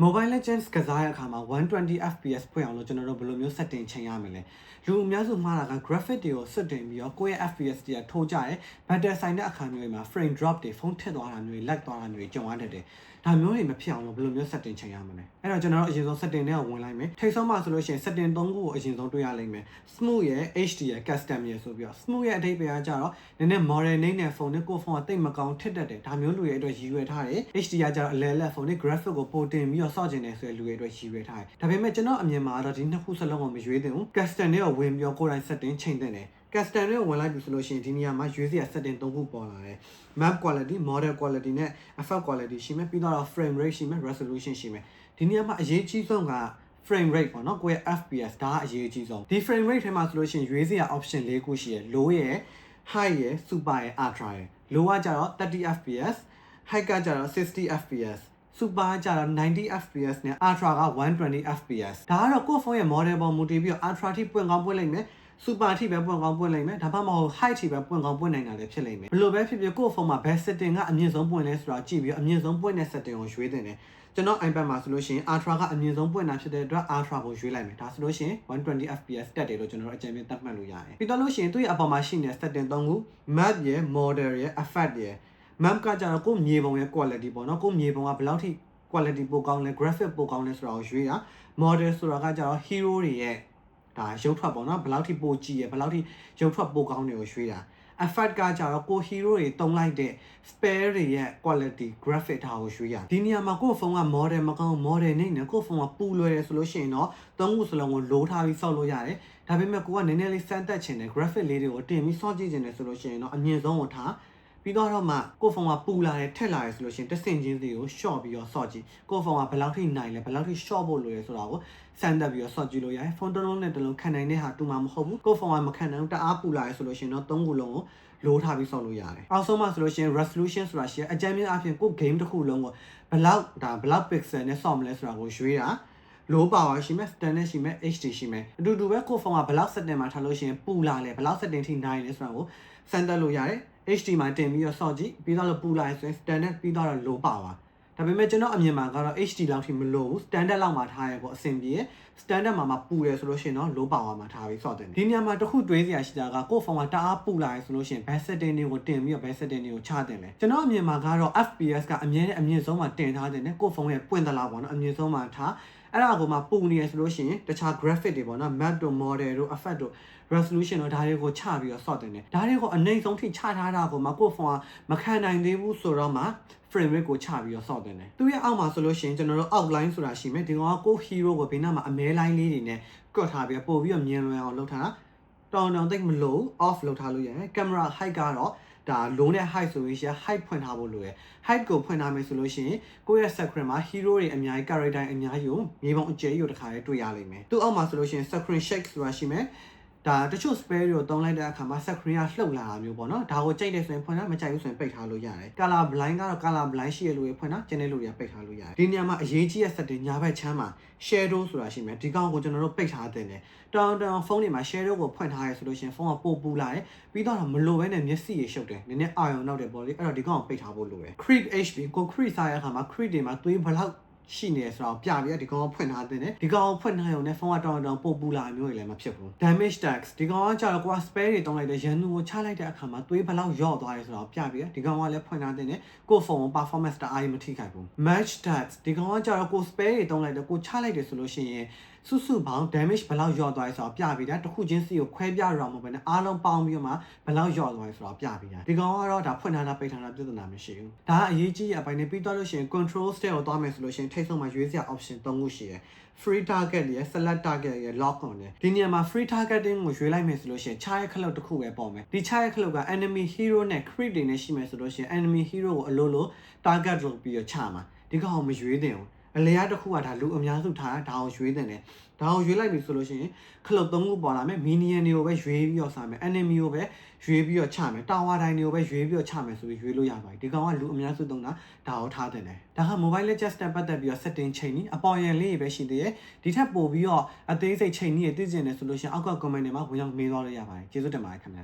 Mobile Legends ကစားတဲ့အခါမှာ 120 FPS ဖွင့်အောင်လို့ကျွန်တော်တို့ဘယ်လိုမျိုး setting ချိန်ရမလဲလူအများစုမှားတာက graphic တွေကို set တင်ပြီးတော့ကိုယ့်ရဲ့ FPS တွေကထိုးကြတယ် battery ဆိုင်တဲ့အခါမျိုးတွေမှာ frame drop တွေဖုန်းထစ်သွားတာမျိုးတွေ lag သွားတာမျိုးတွေကြုံရတတ်တယ်ဒါမျိုးတွေမဖြစ်အောင်လို့ဘယ်လိုမျိုး setting ချိန်ရမလဲအဲ့တော့ကျွန်တော်တို့အရင်ဆုံး setting တွေကိုဝင်လိုက်မယ်ထိတ်ဆုံးမှာဆိုလို့ရှိရင် setting 3ခုကိုအရင်ဆုံးတွေ့ရလိမ့်မယ် smooth ရဲ့ HD ရဲ့ custom ရဲ့ဆိုပြီးတော့ smooth ရဲ့အဓိပ္ပာယ်ကကြတော့နည်းနည်း model နဲ့ဖုန်းနဲ့ကိုယ့်ဖုန်းကတိတ်မကောင်းထစ်တတ်တယ်ဒါမျိုးလူတွေအတွက်ရည်ရွယ်ထားတယ် HD ကကြတော့အလဲလက်ဖုန်းနဲ့ graphic ကိုပိုတင်ပြီးတော့စော့ကျင်တယ်ဆိုတဲ့လူတွေအတွက်ရည်ရွယ်ထားတယ်ဒါပေမဲ့ကျွန်တော်အမြင်မှာတော့ဒီနှစ်ခုစလုံးကိုမရွေးသင့်ဘူး custom တွေကိုဝင်ပြီးတော့ကိုယ်တိုင် setting ချိန်သင့်တယ်custom တွေကိုဝင်လိုက်ပြီဆိုလို့ရှိရင်ဒီနေရာမှာရွေးစရာ setting 3ခုပေါ်လာတယ် map quality model quality နဲ့ effect quality ရှိမယ်ပြီးတော့ frame rate ရှိမယ် resolution ရှိမယ်ဒီနေရာမှာအရေးကြီးဆုံးက frame rate ပေါ့နော်ကိုယ့်ရဲ့ FPS ဒါကအရေးကြီးဆုံးဒီ frame rate ထဲမှာဆိုလို့ရှိရင်ရွေးစရာ option 4ခုရှိရယ် low ရယ် high ရယ် super ရယ် ultra ရယ် low ကကြတော့30 fps high ကကြတော့60 fps super ကြတော့90 fps နဲ့ ultra က120 fps ဒါကတော့ကိုယ့်ဖုန်းရဲ့ model ပေါ်မူတည်ပြီးတော့ ultra ထိပွင့်ကောင်းပွင့်လိမ့်မယ်super ထိပဲပွင့်ကောင်းပွင့်လိမ့်မယ်ဒါမှမဟုတ် high ထိပဲပွင့်ကောင်းပွင့်နိုင်တာလည်းဖြစ်လိမ့်မယ်ဘယ်လိုပဲဖြစ်ဖြစ်ကိုယ့်ဖုန်းမှာဘယ် setting ကအမြင့်ဆုံးပွင့်လဲဆိုတာကြည့်ပြီးအမြင့်ဆုံးပွင့်တဲ့ setting ကိုရွေးသင့်တယ်ကျွန်တော် iPad မှာဆိုလို့ရှိရင် ultra ကအမြင့်ဆုံးပွင့်တာဖြစ်တဲ့အတွက် ultra ကိုရွေးလိုက်မယ်ဒါဆိုလို့ရှိရင်120 fps တက်တယ်လို့ကျွန်တော်တို့အကြံပေးသတ်မှတ်လို့ရတယ်ပြီးတော့လို့ရှိရင်သူ့ရဲ့အပေါ်မှာရှိနေတဲ့ setting 3ခု map ရယ် model ရယ် effect ရယ် map ကကြတော့ကိုယ့်မြေပုံရဲ့ quality ပေါ့နော်ကိုယ့်မြေပုံကဘယ်လောက်ထိ quality ပိုကောင်းလဲ graphic ပိုကောင်းလဲဆိုတာကိုရွေးတာ model ဆိုတာကကြတော့ hero တွေရဲ့ဒါရုပ်ထွက်ပေါ့နော်ဘယ်လောက်ထိပိုကြည့်ရယ်ဘယ်လောက်ထိရုပ်ထွက်ပိုကောင်းတယ်ကိုရွေးတာ effect ကကြတော့ကို hero တွေတုံးလိုက်တဲ့ spare တွေရဲ့ quality graphic ဒါကိုရွေးရဒီနေရာမှာကိုယ့်ဖုန်းက model မကောင်း model နဲ့ကိုယ့်ဖုန်းကပူလွယ်တယ်ဆိုလို့ရှိရင်တော့သုံးခုစလုံးကို low ထားပြီးဆော့လို့ရတယ်ဒါပေမဲ့ကိုကနည်းနည်းလေးစမ်းသက်ချင်တယ် graphic လေးတွေကိုတင်ပြီးဆော့ကြည့်ချင်တယ်ဆိုလို့ရှိရင်တော့အမြင့်ဆုံးကိုထားပြီးတော့မှကိုယ့်ဖုန်းကပူလာတယ်ထက်လာတယ်ဆိုလို့ရှိရင်တစ်ဆင့်ချင်းစီကို short ပြီးတော့ဆော့ကြည့်ကိုယ့်ဖုန်းကဘယ်လောက်ထိနိုင်လဲဘယ်လောက်ထိ short ဖို့လိုလဲဆိုတာကိုစမ်းသပ်ပြီးတော့ဆော့ကြည့်လို့ရတယ်ဖုန်းတစ်လုံးနဲ့တစ်လုံးခံနိုင်တဲ့ဟာတူမှာမဟုတ်ဘူးကိုယ့်ဖုန်းကမခံနိုင်ဘူးတအားပူလာတယ်ဆိုလို့ရှိရင်တော့သုံးခုလုံးကိုလိုထားပြီးဆော့လို့ရတယ်အောက်ဆုံးမှာဆိုလို့ရှိရင် resolution ဆိုတာရှိအကြမ်းမြင့်အပြင်ကို game တစ်ခုလုံးကိုဘယ်လောက် pixel နဲ့ဆော့မလဲဆိုတာကိုရွေးတာ low power ရှိမယ် standard ရှိမယ် HD ရှိမယ်အတူတူပဲကိုယ့်ဖုန်းကဘယ်လောက် setting မှာထားလို့ရှိရင်ပူလာလဲဘယ်လောက် setting ထိနိုင်လဲဆိုတာကိုစမ်းသပ်လို့ရတယ် HD မှာတင်ပြီးတော့ဆော့ကြည့်ပြီးတော့ပူလာရင်ဆိုရင် standard ပြီးတော့ low power ဒါပေမဲ့ကျွန်တော်အမြင်မှာကတော့ HD လောက်ထိမလိုဘူး standard လောက်မှာထားရပေါ့အဆင်ပြေ standard မှာပူတယ်ဆိုလို့ရှိရင်တော့ low power မှာထားပြီးဆော့တယ်ဒီနေရာမှာတစ်ခုတွေးစရာရှိတာကကိုယ့်ဖုန်းကတအားပူလာရင်ဆိုလို့ရှိရင် best setting တွေကိုတင်ပြီးတော့ best setting တွေကိုချတင်တယ်ကျွန်တော်အမြင်မှာကတော့ FPS ကအမြင့်ဆုံးမှာတင်ထားတယ်နဲ့ကိုယ့်ဖုန်းရဲ့ပွင့်သလားပေါ့နော်အမြင့်ဆုံးမှာထားအဲ့ဒါကိုမှပူနေရဆိုလို့ရှိရင်တခြား graphic တွေပေါ့နော် map တို့ model တို့ effect တို့ resolution တို့ဒါတွေကိုချပြီးတော့ဆော့တင်တယ်ဒါတွေကိုအနိုင်ဆုံးထိချထားတာကိုမှကိုယ့်ဖုန်းကမခံနိုင်သေးဘူးဆိုတော့မှ frame rate ကိုချပြီးတော့ဆော့တင်တယ်သူရဲ့အောက်မှာဆိုလို့ရှိရင်ကျွန်တော်တို့ outline ဆိုတာရှိမယ်ဒီကောင်ကကို hero ကိုဘေးနားမှာအမဲ line လေးတွေနဲ့ကွတ်ထားပြီးပို့ပြီးတော့မြင်လွယ်အောင်လုပ်ထားတာတောင်သိမလို့ off လုပ်ထားလို့ရတယ် camera height ကတော့ဒါ low နဲ့ height ဆိုရင် height ဖွင့်ထားဖို့လိုရယ် height ကိုဖွင့်ထားမယ်ဆိုလို့ရှိရင်ကိုယ့်ရဲ့ screen မှာ hero တွေအများကြီး character အများကြီးကိုမြေပုံအကျယ်ကြီးကိုတစ်ခါလေးတွေ့ရလိမ့်မယ်သူ့အောက်မှာဆိုလို့ရှိရင် screen shake ဆိုတာရှိမယ်ဒါတချို့ spare တွေကိုတုံးလိုက်တဲ့အခါမှာ screen ကလှုပ်လာတာမျိုးပေါ့နော်ဒါကိုကြိုက်တယ်ဆိုရင်ဖွင့်တာမကြိုက်ဘူးဆိုရင်ပိတ်ထားလို့ရတယ် color blind ကတော့ color blind ရှိရလို့ရဖွင့်တာကျန်တဲ့လူတွေကပိတ်ထားလို့ရတယ်ဒီနေရာမှာအရေးကြီးတဲ့ setting ညာဘက်ချမ်းမှာ shadow ဆိုတာရှိမယ်ဒီကောင်ကိုကျွန်တော်တို့ပိတ်ထားတဲ့တယ်တောင်ဖုန်းတွေမှာ shadow ကိုဖွင့်ထားရဆိုလို့ရှိရင်ဖုန်းကပိုပူလာတယ်ပြီးတော့မလိုဘဲနဲ့မျက်စိရရှုပ်တယ်နည်းနည်းအာရုံနောက်တယ်ပေါ့လေအဲ့တော့ဒီကောင်ကိုပိတ်ထားဖို့လိုတယ် creep hp ကို creep စားရတဲ့အခါမှာ creep တွေမှာသွေးဘလောက်ရှိနေရဆိုတော့ပြပြီးဒီကောင်ကိုဖွင့်ထားတဲ့တယ်ဒီကောင်ကိုဖွင့်ထားရုံနဲ့ဖုန်းကတောင်ပို့ပူလာမျိုးတွေလည်းမဖြစ်ဘူး damage tax ဒီကောင်ကကြာတော့ကိုက spare တွေတုံးလိုက်တဲ့ရန်သူကိုချလိုက်တဲ့အခါမှာသွေးဘလောက်ယော့သွားရဲဆိုတော့ပြပြီးဒီကောင်ကလည်းဖွင့်ထားတဲ့နဲ့ကိုဖုန်း performance တအားမထိခိုက်ဘူး match tax ဒီကောင်ကကြာတော့ကို spare တွေတုံးလိုက်တဲ့ကိုချလိုက်တယ်ဆိုလို့ရှိရင်စုပေါင်း damage ဘလောက်ယော့သွားရဲဆိုတော့ပြပြီးတစ်ခုချင်းစီကိုခွဲပြရအောင်မဟုတ်ဘဲနဲ့အားလုံးပေါင်းပြီးတော့မှဘလောက်ယော့သွားရဲဆိုတော့ပြပြီးဒီကောင်ကတော့ဒါဖွင့်ထားတာပိတ်ထားတာပြဿနာမရှိဘူးဒါကအရေးကြီးတဲ့အပိုင်းနဲ့ပြီးတော့လို့ရှိရင် control state ကိုသွားမယ်ဆိုလို့ရှိရင်ထိတ်ဆုံးမှာရွေးစရာ option 3ခုရှိတယ် free target ရယ် select target ရယ် lock on ရယ်ဒီနေရာမှာ free targeting ကိုရွေးလိုက်မယ်ဆိုလို့ရှိရင်ခြားရဲ့ခလုတ်တစ်ခုပဲပေါ်မယ်ဒီခြားရဲ့ခလုတ်က enemy hero နဲ့ crit တွေနဲ့ရှိမယ်ဆိုလို့ရှိရင် enemy hero ကိုအလိုလို target လုပ်ပြီးတော့ချမှာဒီကောင်ကိုမရွေးသင့်ဘူးအလဲရတစ်ခုကဒါလူအများစုထားဒါကိုရွေးသင့်တယ်ဒါကိုရွေးလိုက်ပြီဆိုလို့ရှိရင်ခလုတ်3ခုပေါ်လာမယ် minion တွေကိုပဲရွေးပြီးတော့စားမယ် enemy ကိုပဲရွေးပြီးတော့ချမယ် tower တိုင်းတွေကိုပဲရွေးပြီးတော့ချမယ်ဆိုပြီးရွေးလို့ရပါတယ်ဒီကောင်ကလူအများစုသုံးတာဒါကိုထားသင့်တယ်ဒါက mobile legends နဲ့ပတ်သက်ပြီးတော့ setting ချိန်နီးအပေါ်ရန်လေးပဲရှိသေးတယ်ဒီထက်ပိုပြီးတော့အသေးစိတ်ချိန်နီးရသိကျင်တယ်ဆိုလို့ရှိရင်အောက်က comment တွေမှာဝင်ရောက်မေးသွားလို့ရပါတယ်ကျေးဇူးတင်ပါတယ်ခင်ဗျာ